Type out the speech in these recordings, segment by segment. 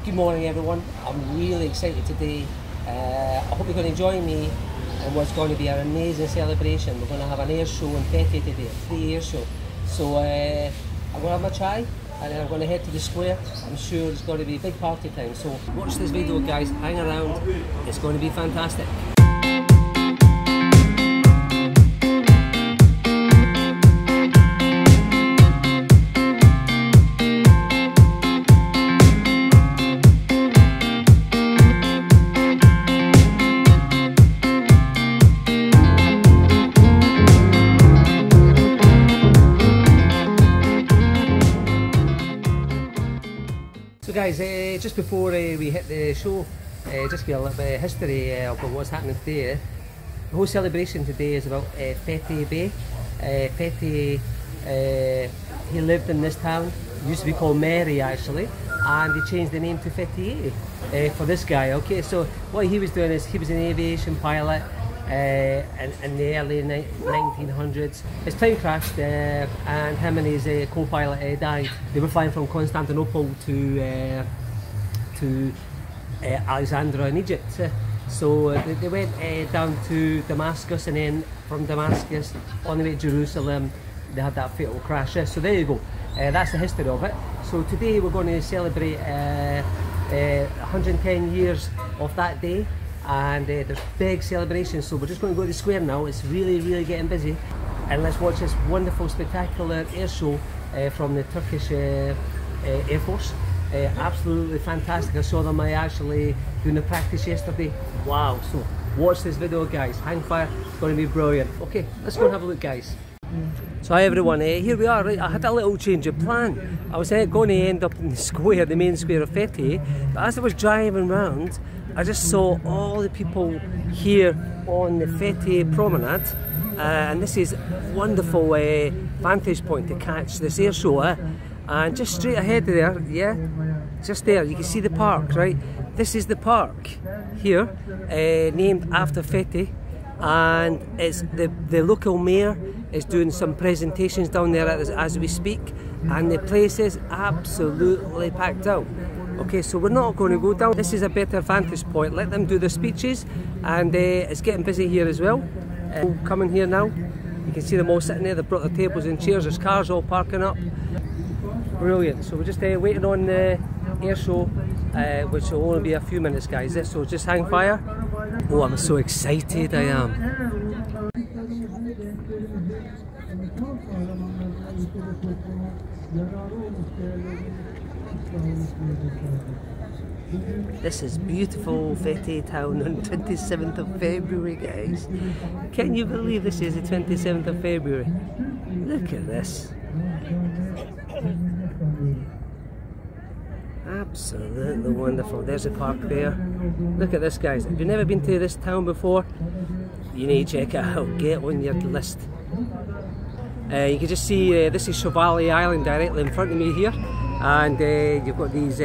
Good morning everyone, I'm really excited today. I hope you're going to join me in what's going to be an amazing celebration. We're going to have an air show in Fethiye today, a free air show. So I'm going to have my chai and then I'm going to head to the square. I'm sure it's going to be a big party time. So watch this video guys, hang around, it's going to be fantastic. So guys, just before we hit the show, just give a little bit of history about what's happening today. The whole celebration today is about Fethi Bey. Fethi, he lived in this town, it used to be called Mary actually, and they changed the name to Fethiye for this guy. Okay, so what he was doing is he was an aviation pilot in the early 1900s. His plane crashed and him and his co-pilot died. They were flying from Constantinople to Alexandria in Egypt. So they went down to Damascus, and then from Damascus on the way to Jerusalem they had that fatal crash. So there you go, that's the history of it. So today we're going to celebrate 110 years of that day. And there's big celebrations, so we're just going to go to the square now. It's really getting busy, and let's watch this wonderful spectacular air show from the Turkish Air Force. Absolutely fantastic. I saw them actually doing the practice yesterday. Wow, so watch this video guys, hang fire, it's going to be brilliant. Okay, let's go and have a look guys. So hi everyone, here we are. Right, I had a little change of plan. I was going to end up in the square, the main square of Fethiye, but as I was driving around I just saw all the people here on the Fethiye promenade, and this is a wonderful vantage point to catch this air show. And just straight ahead there, yeah, just there, you can see the park, right? This is the park here, named after Fethi, and it's the local mayor is doing some presentations down there as we speak, and the place is absolutely packed out. Okay, so we're not going to go down. This is a better vantage point. Let them do their speeches, and it's getting busy here as well. Coming here now, you can see them all sitting there. They've brought their tables and chairs. There's cars all parking up. Brilliant. So we're just waiting on the air show, which will only be a few minutes, guys. So just hang fire. Oh, I'm so excited. I am. This is beautiful Fethiye town on 27th of February, guys. Can you believe this is the 27th of February? Look at this. Absolutely wonderful. There's a park there. Look at this, guys. If you've never been to this town before, you need to check it out. Get on your list. You can just see this is Chevalier Island directly in front of me here, and you've got these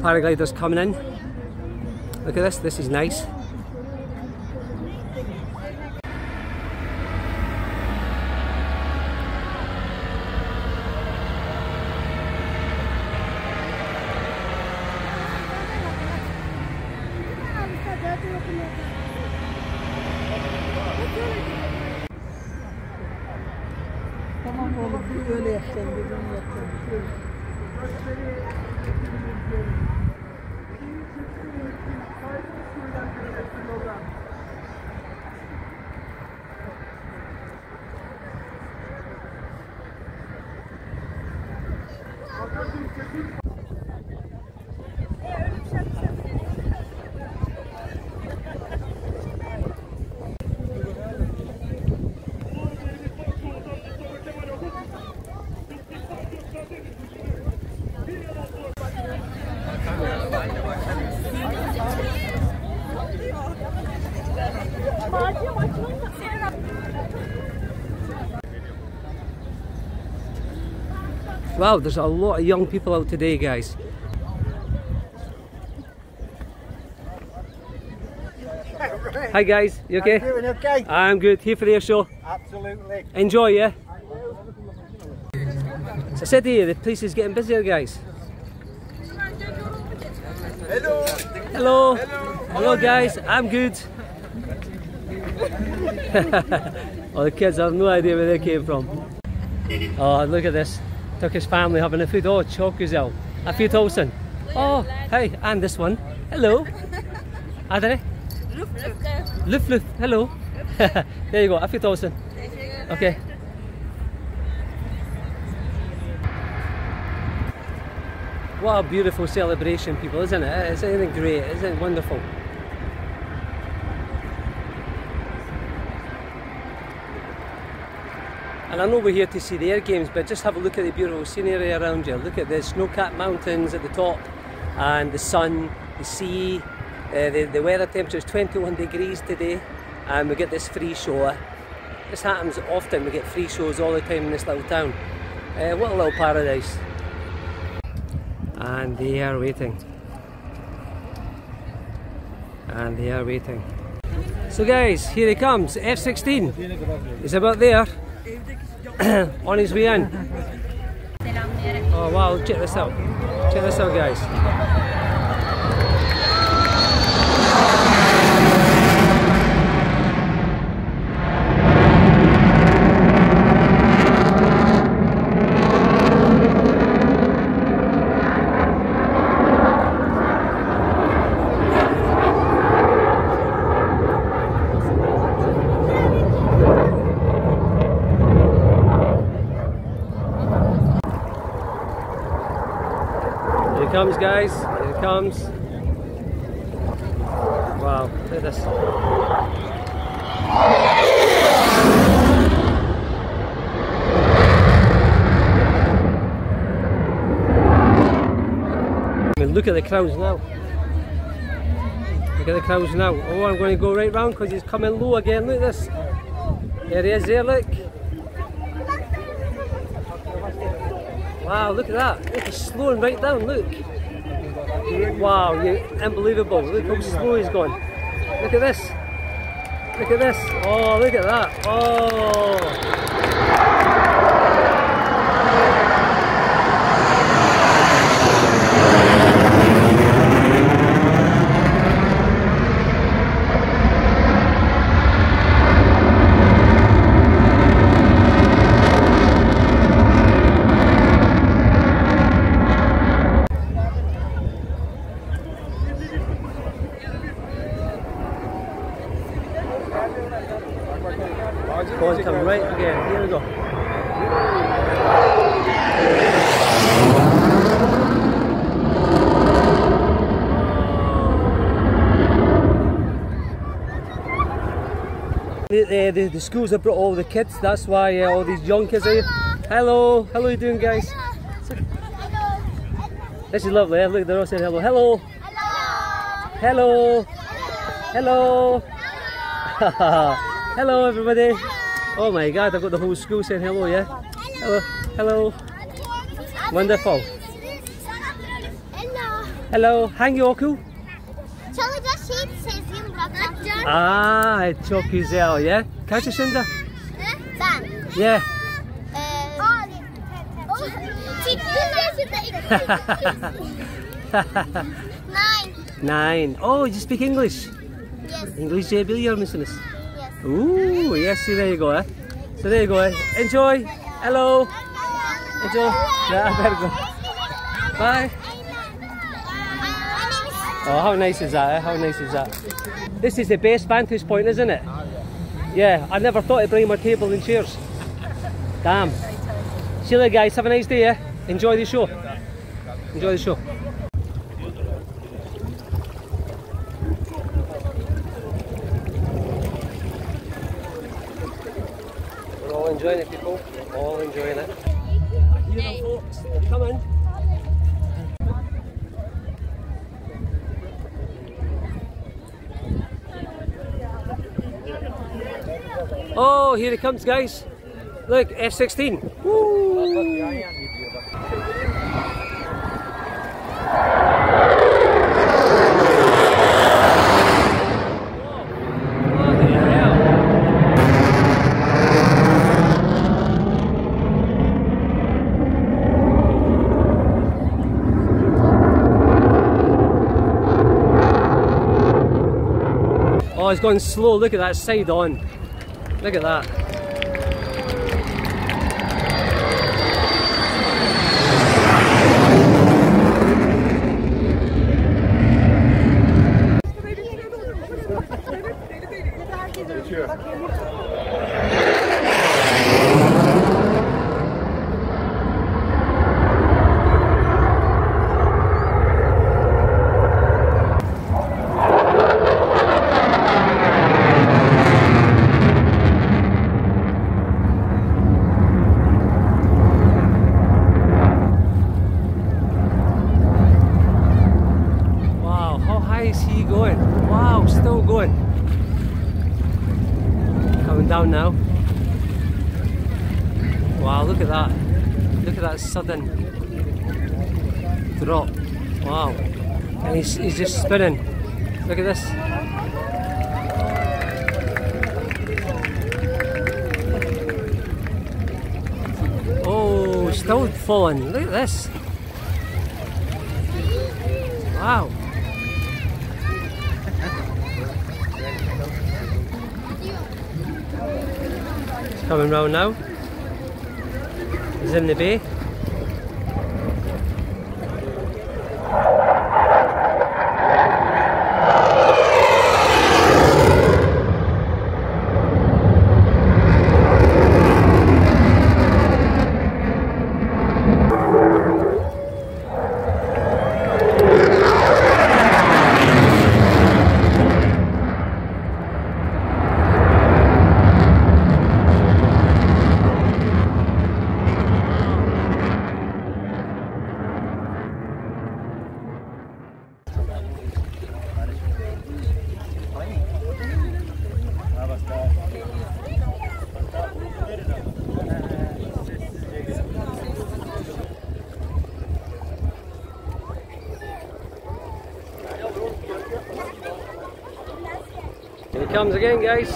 paragliders coming in. Look at this is nice. Tamam oğlum, böyle yapacağım dedim, yapacağım. Wow, there's a lot of young people out today, guys. Hi guys, you okay? How you doing, okay? I'm good, here for the air show. Absolutely. Enjoy, yeah? So I said to you, the place is getting busier, guys. Hello. Hello. Hello guys, I'm good. Oh, the kids have no idea where they came from. Oh, look at this. Turkish family having a food. Oh, çok güzel. Afiyet olsun. Oh, hey, and this one. Hello. Adere? Luf luf. Hello. There you go. Afiyet olsun. Okay. What a beautiful celebration, people, isn't it? Isn't it great? Isn't it wonderful? And I know we're here to see the air games, but just have a look at the beautiful scenery around you. Look at the snow-capped mountains at the top, and the sun, the sea. The weather temperature is 21 degrees today, and we get this free show. This happens often, we get free shows all the time in this little town. What a little paradise. And they are waiting. And they are waiting. So guys, here he comes, F16. He's about there. On his way in. Oh wow, check this out. Check this out, guys. Here it comes, guys. Here it comes. Wow, look at this. I mean, look at the crowds now. Look at the crowds now. Oh, I'm going to go right round because he's coming low again. Look at this. There he is there, look. Wow, look at that. Look, he's slowing right down, look. Wow, unbelievable. Look how slow he's gone. Look at this. Look at this. Oh, look at that. Oh. Going to come right again. Here we go. The schools have brought all the kids. That's why all these young kids are here. Hello. How are you doing, guys? This is lovely. Eh? Look, they're all saying hello. Hello. Hello. Hello. Hello. Hello, everybody. Oh my God, I've got the whole school saying hello, yeah? Hello, hello. Wonderful. Hello, hangi okul? Ah, çok güzel, yeah? Kaç yaşında? Ben. Yeah. 9. Oh, you speak English? Yes. İngilizce biliyor musunuz? Yes. Ooh, yes, see, there you go, eh? So there you go, eh? Enjoy. Hello. Enjoy. Yeah, I better go. Bye. Oh, how nice is that, eh? How nice is that? This is the best vantage point, isn't it? Yeah, I never thought of bringing my table and chairs. Damn. See you later, guys. Have a nice day, yeah? Enjoy the show. Enjoy the show. We're all enjoying it, people. We're all enjoying it. Here are folks. Come in. Oh, here it comes, guys. Look, F16. Woo! it's gone slow. Look at that side on. Look at that. Down now. Wow, look at that. Look at that sudden drop. Wow. And he's just spinning. Look at this. Oh, still falling. Look at this. Wow. Coming round now. He's in the bay. Here he comes again, guys.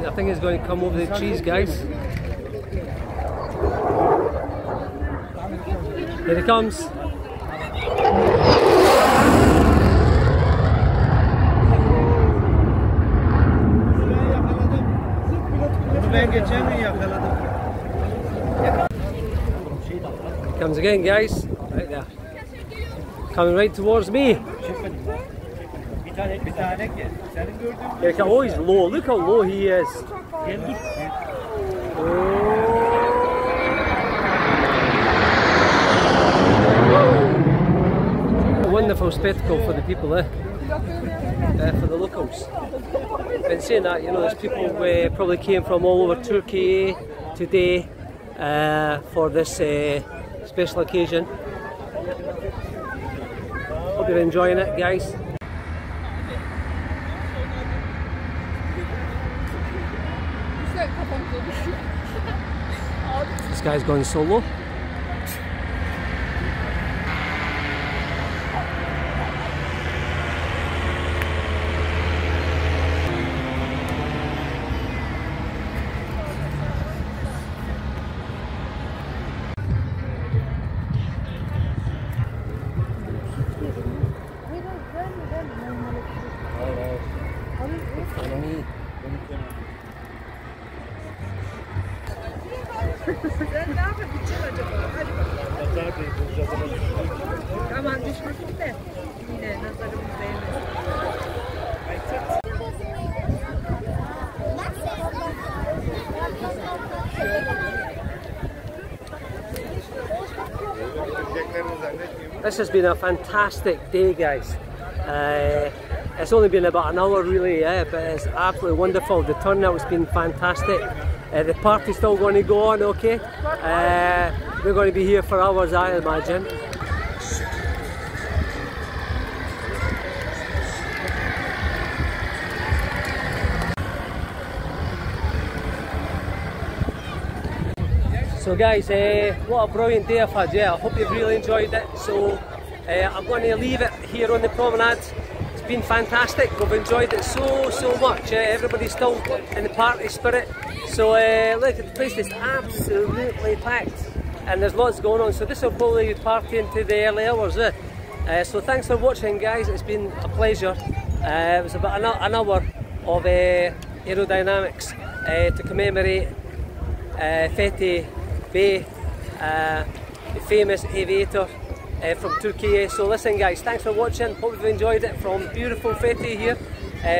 I think it's going to come over the trees, guys. Here it comes. Comes again, guys. Right there. Coming right towards me. Here comes. Oh, he's low. Look how low he is. A wonderful spectacle for the people there, for the locals. Been saying that, you know, there's people probably came from all over Turkey today for this special occasion. Hope you're enjoying it, guys. This guy's gone solo. Sen ne yapacaksın acaba? Hadi bakalım. Aman düşmesin de yine nazarımız değmesin. This has been a fantastic day, guys. It's only been about an hour really, but it's absolutely wonderful. The turnout's been fantastic. The party's still going to go on, okay? We're going to be here for hours, I imagine. So guys, what a brilliant day I've had, yeah. I hope you've really enjoyed it. So I'm going to leave it here on the promenade. It's been fantastic, we've enjoyed it so much. Everybody's still in the party spirit. So look, the place is absolutely packed and there's lots going on. So this will probably be partying to the early hours. So thanks for watching, guys. It's been a pleasure. It was about an hour of aerodynamics to commemorate Fethi Bey, the famous aviator from Turkey. So listen, guys, thanks for watching. Hope you've enjoyed it from beautiful Fethi here.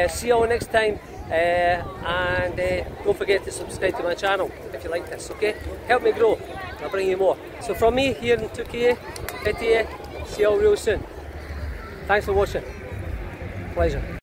See you all next time. And don't forget to subscribe to my channel if you like this, okay? Help me grow, I'll bring you more. So from me here in Turkey, Fethiye, see you all real soon. Thanks for watching. Pleasure.